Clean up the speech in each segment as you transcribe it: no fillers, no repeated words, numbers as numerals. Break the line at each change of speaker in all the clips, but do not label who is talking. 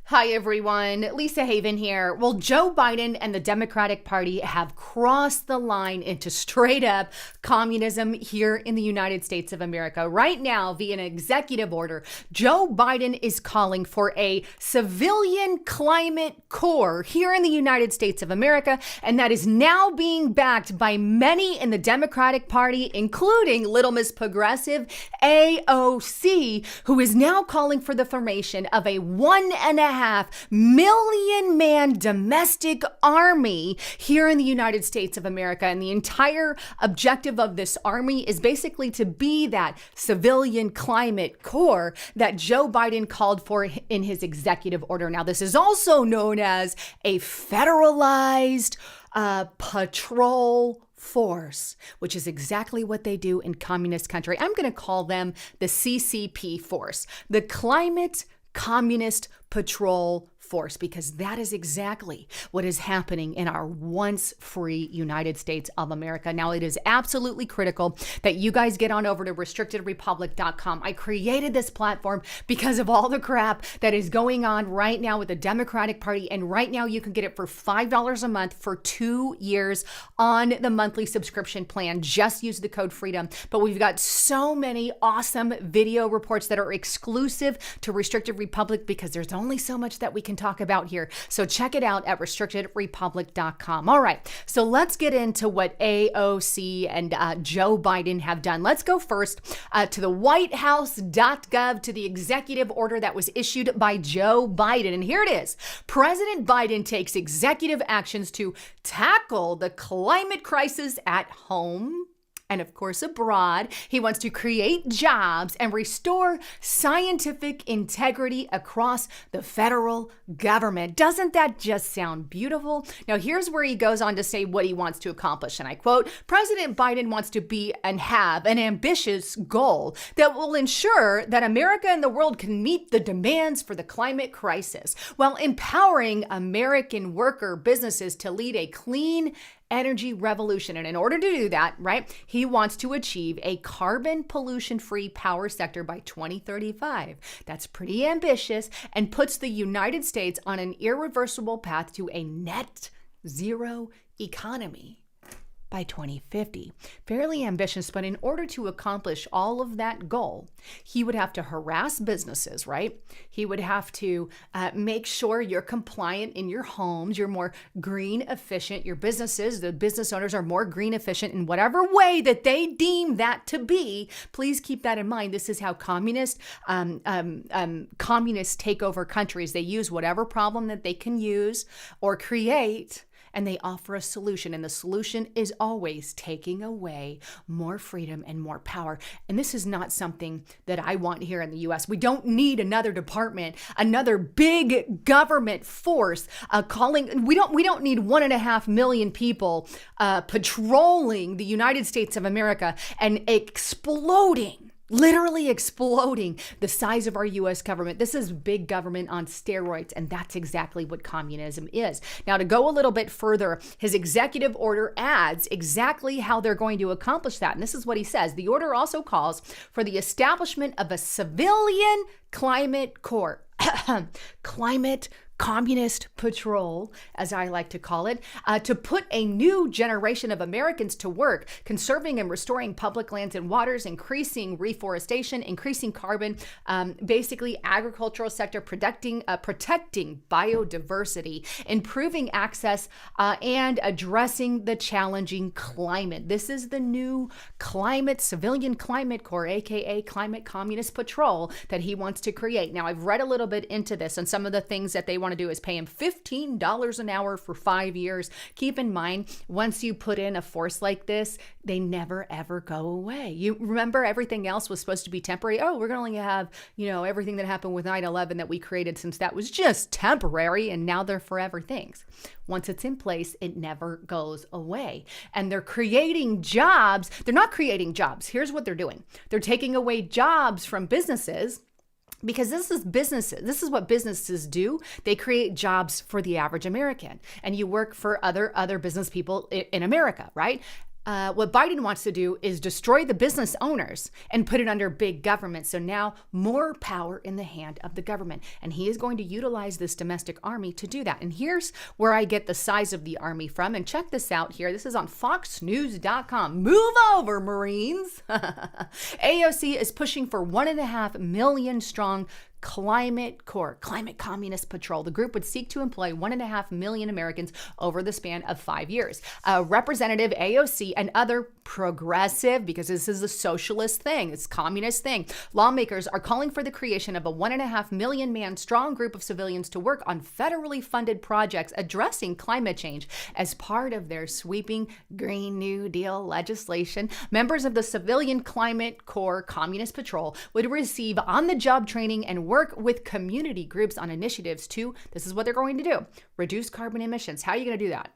Hi, everyone. Lisa Haven here. Well, Joe Biden and the Democratic Party have crossed the line into straight up communism here in the United States of America. Right now, via an executive order, Joe Biden is calling for a civilian climate corps here in the United States of America, and that is now being backed by many in the Democratic Party, including Little Miss Progressive AOC, who is now calling for the formation of a 1.5 million man domestic army here in the United States of America. And the entire objective of this army is basically to be that civilian climate corps that Joe Biden called for in his executive order. Now, this is also known as a federalized patrol force, which is exactly what they do in communist country. I'm going to call them the CCP force, the Climate Communist Patrol Force, because that is exactly what is happening in our once free United States of America. Now, it is absolutely critical that you guys get on over to restrictedrepublic.com. I created this platform because of all the crap that is going on right now with the Democratic Party. And right now you can get it for $5 a month for 2 years on the monthly subscription plan. Just use the code FREEDOM. But we've got so many awesome video reports that are exclusive to Restricted Republic because there's only so much that we can talk about here. So check it out at restrictedrepublic.com. All right, so let's get into what AOC and Joe Biden have done. Let's go first to the whitehouse.gov, to the executive order that was issued by Joe Biden. And here it is. President Biden takes executive actions to tackle the climate crisis at home and of course abroad. He wants to create jobs and restore scientific integrity across the federal government. Doesn't that just sound beautiful? Now, here's where he goes on to say what he wants to accomplish. And I quote, President Biden wants to be and have an ambitious goal that will ensure that America and the world can meet the demands for the climate crisis while empowering American worker businesses to lead a clean energy revolution. And in order to do that, right, he wants to achieve a carbon pollution-free power sector by 2035. That's pretty ambitious and puts the United States on an irreversible path to a net zero economy by 2050. Fairly ambitious, but in order to accomplish all of that goal, he would have to harass businesses, right? He would have to make sure you're compliant in your homes, you're more green efficient, your businesses, the business owners are more green efficient in whatever way that they deem that to be. Please keep that in mind. This is how communists take over countries. They use whatever problem that they can use or create, and they offer a solution. And the solution is always taking away more freedom and more power. And this is not something that I want here in the US. We don't need another department, another big government force we don't need 1.5 million people patrolling the United States of America and literally exploding the size of our U.S. government. This is big government on steroids, and that's exactly what communism is. Now, to go a little bit further, his executive order adds exactly how they're going to accomplish that. And this is what he says. The order also calls for the establishment of a civilian climate corps. Climate Communist Patrol, as I like to call it, to put a new generation of Americans to work, conserving and restoring public lands and waters, increasing reforestation, increasing carbon, basically agricultural sector, protecting biodiversity, improving access, and addressing the challenging climate. This is the new Civilian Climate Corps, aka Climate Communist Patrol, that he wants to create. Now, I've read a little bit into this, and some of the things that they want to do is pay him $15 an hour for 5 years. Keep in mind, once you put in a force like this, they never ever go away. You remember, everything else was supposed to be temporary. Oh, we're going to have, everything that happened with 9/11 that we created, since that was just temporary, and now they're forever things. Once it's in place, it never goes away. And they're creating jobs. They're not creating jobs. Here's what they're doing. They're taking away jobs from businesses, because this is businesses. This is what businesses do. They create jobs for the average American, and you work for other business people in America, right? what Biden wants to do is destroy the business owners and put it under big government. So now more power in the hand of the government. And he is going to utilize this domestic army to do that. And here's where I get the size of the army from. And check this out here. This is on foxnews.com. Move over, Marines. AOC is pushing for 1.5 million strong Climate Corps, Climate Communist Patrol. The group would seek to employ 1.5 million Americans over the span of 5 years. Representative AOC and other progressive, because this is a socialist thing, it's a communist thing, lawmakers are calling for the creation of a 1.5 million man strong group of civilians to work on federally funded projects addressing climate change as part of their sweeping Green New Deal legislation. Members of the Civilian Climate Corps Communist Patrol would receive on-the-job training and work with community groups on initiatives to, this is what they're going to do, reduce carbon emissions. How are you going to do that?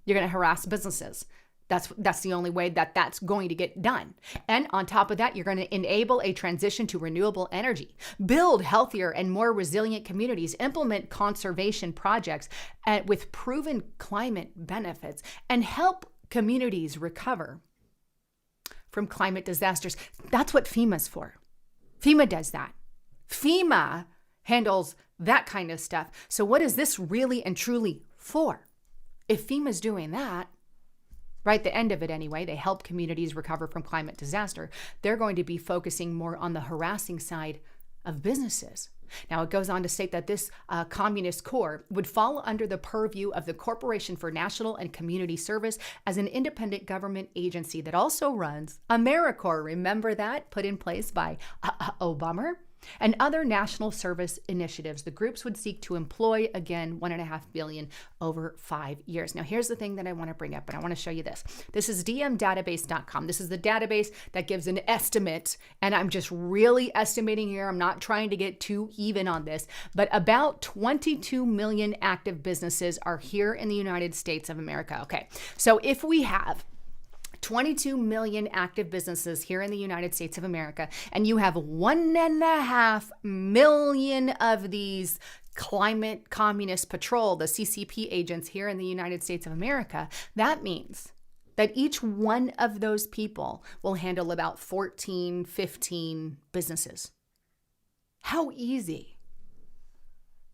You're going to harass businesses. That's the only way that that's going to get done. And on top of that, you're going to enable a transition to renewable energy, build healthier and more resilient communities, implement conservation projects with proven climate benefits, and help communities recover from climate disasters. That's what FEMA's for. FEMA does that. FEMA handles that kind of stuff. So what is this really and truly for? If FEMA's doing that, right, the end of it anyway, they help communities recover from climate disaster, they're going to be focusing more on the harassing side of businesses. Now, it goes on to state that this Communist Corps would fall under the purview of the Corporation for National and Community Service as an independent government agency that also runs AmeriCorps. Remember that? Put in place by Obama. And other national service initiatives. The groups would seek to employ, again, 1.5 billion over 5 years. Now, here's the thing that I want to bring up, and I want to show you this. This is dmdatabase.com. This is the database that gives an estimate, and I'm just really estimating here. I'm not trying to get too even on this, but about 22 million active businesses are here in the United States of America. Okay, so if we have 22 million active businesses here in the United States of America, and you have 1.5 million of these Climate Communist Patrol, the CCP agents here in the United States of America, that means that each one of those people will handle about 14, 15 businesses. How easy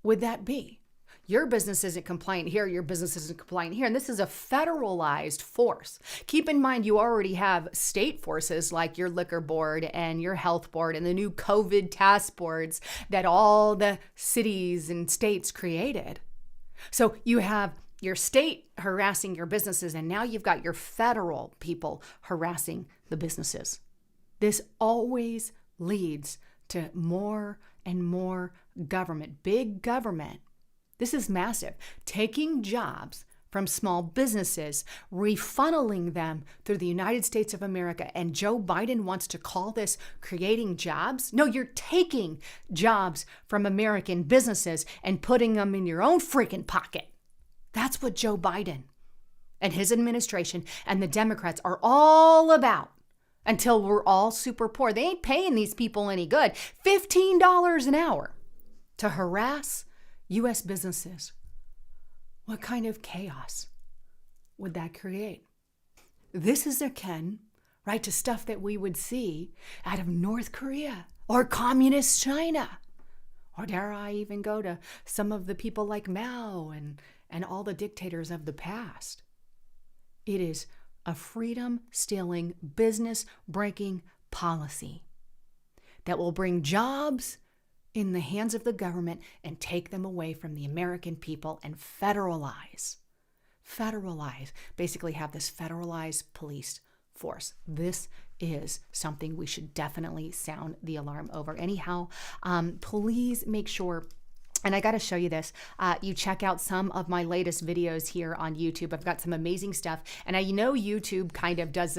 would that be? Your business isn't compliant here, your business isn't compliant here. And this is a federalized force. Keep in mind, you already have state forces like your liquor board and your health board and the new COVID task boards that all the cities and states created. So you have your state harassing your businesses, and now you've got your federal people harassing the businesses. This always leads to more and more government, big government. This is massive. Taking jobs from small businesses, refunneling them through the United States of America. And Joe Biden wants to call this creating jobs? No, you're taking jobs from American businesses and putting them in your own freaking pocket. That's what Joe Biden and his administration and the Democrats are all about until we're all super poor. They ain't paying these people any good. $15 an hour to harass U.S. businesses. What kind of chaos would that create? This is akin, right, to stuff that we would see out of North Korea or communist China. Or dare I even go to some of the people like Mao and all the dictators of the past. It is a freedom-stealing, business-breaking policy that will bring jobs in the hands of the government and take them away from the American people and federalize, basically have this federalized police force. This is something we should definitely sound the alarm over. Anyhow, please make sure, and I got to show you this. You check out some of my latest videos here on YouTube. I've got some amazing stuff. And I know YouTube kind of does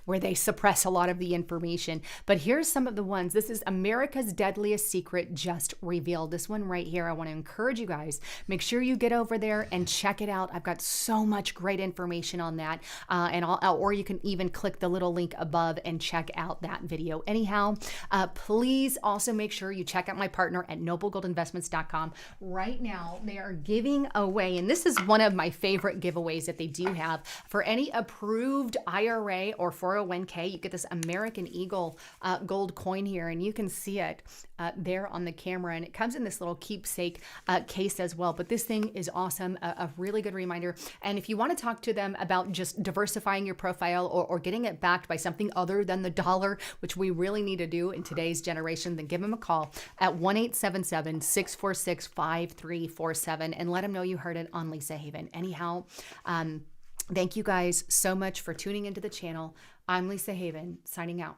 where they suppress a lot of the information. But here's some of the ones. This is America's Deadliest Secret Just Revealed. This one right here, I want to encourage you guys. Make sure you get over there and check it out. I've got so much great information on that. Or you can even click the little link above and check out that video. Anyhow, please also make sure you check out my partner at Noble Gold Investments lisahavens.com. Right now, they are giving away, and this is one of my favorite giveaways that they do have, for any approved IRA or 401k, you get this American Eagle gold coin here, and you can see it there on the camera, and it comes in this little keepsake case as well. But this thing is awesome, a really good reminder. And if you want to talk to them about just diversifying your profile or getting it backed by something other than the dollar, which we really need to do in today's generation, then give them a call at 1-877-646-5347 and let them know you heard it on Lisa Haven. Anyhow, thank you guys so much for tuning into the channel. I'm Lisa Haven, signing out.